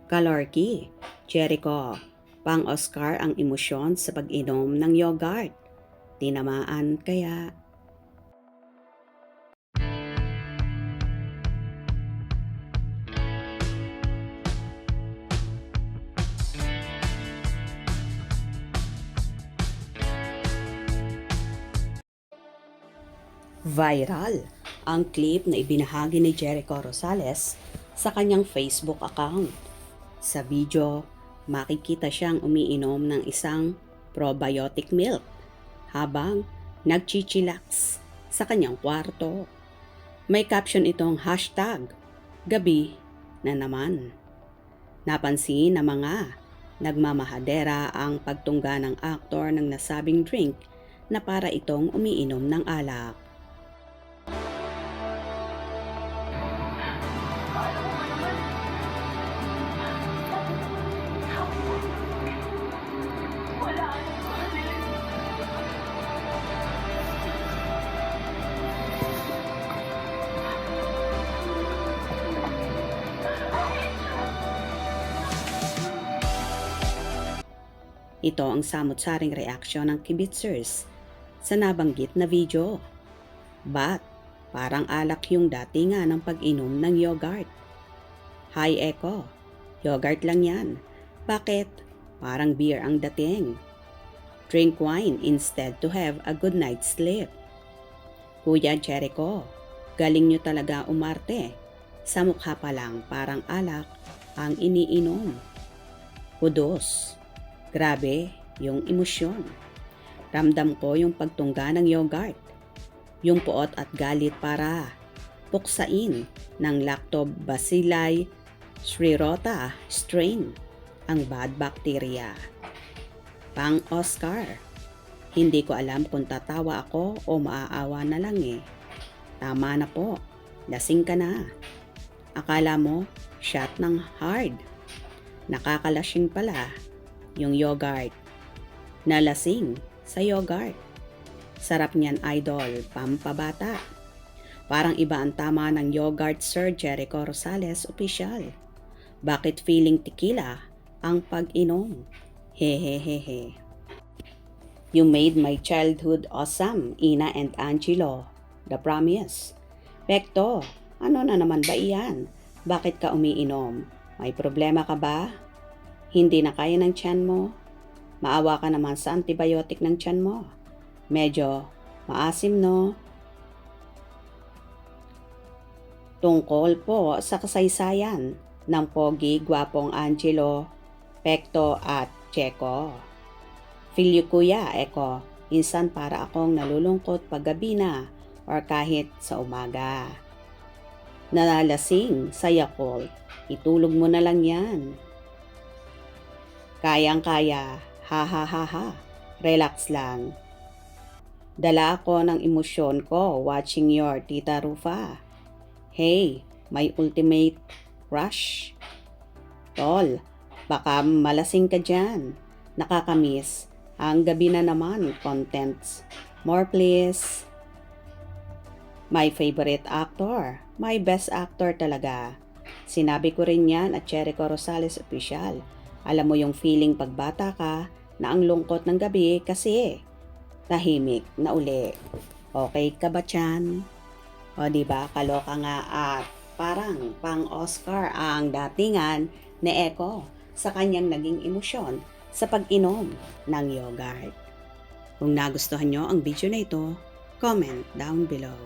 Kalorki, Jericho, pang-Oscar ang emosyon sa pag-inom ng yogurt. Tinamaan kaya? Viral ang clip na ibinahagi ni Jericho Rosales sa kanyang Facebook account. Sa video, makikita siyang umiinom ng isang probiotic milk habang nagchichillax sa kanyang kwarto. May caption itong hashtag gabi na naman. Napansin ng mga nagmamahadera ang pagtungga ng aktor ng nasabing drink na para itong umiinom ng alak. Ito ang samot-saring reaksyon ng kibitzers sa nabanggit na video. But, parang alak yung datingan ng pag-inom ng yogurt. Hi Echo, yogurt lang yan. Bakit? Parang beer ang dating. Drink wine instead to have a good night's sleep. Kuya Jericho, galing nyo talaga umarte. Sa mukha pa lang parang alak ang iniinom. Kudos. Grabe yung emosyon. Ramdam ko yung pagtungga ng yogurt. Yung puot at galit para puksain ng Lactobacilli shrirota strain, ang bad bacteria. Pang-Oscar. Hindi ko alam kung tatawa ako o maaawa na lang eh. Tama na po. Lasing ka na. Akala mo, shot ng hard. Nakakalasing pala yung yogurt. Nalasing sa yogurt. Sarap niyan idol, pampabata. Parang iba ang tama ng yogurt Sir Jericho Rosales official. Bakit feeling tequila ang pag-inom? Hehehehe. You made my childhood awesome, Ina and Angelo. The promise. Pekto, ano na naman ba iyan? Bakit ka umiinom? May problema ka ba? Hindi na kaya ng tiyan mo? Maawa ka naman sa antibiotic ng tiyan mo. Medyo maasim no? Tungkol po sa kasaysayan ng pogi gwapong Angelo, Pekto at Checo. Filyo kuya, Eko, insan para akong nalulungkot paggabi na or kahit sa umaga. Nalalasing sa Yakult, itulog mo na lang yan. Kayang-kaya, ha ha ha ha, relax lang. Dala ako ng emosyon ko watching your Tita Rufa. Hey, may ultimate rush. Tol, baka malasing ka dyan. Nakakamiss. Ang gabi na naman, contents. More please. My favorite actor. My best actor talaga. Sinabi ko rin yan at Jericho Rosales official. Alam mo yung feeling pagbata ka na ang lungkot ng gabi kasi tahimik na uli. Okay ka ba tiyan? O diba, kaloka nga at parang pang-Oscar ang datingan ni Echo sa kanyang naging emosyon sa pag-inom ng yogurt. Kung nagustuhan nyo ang video na ito, comment down below.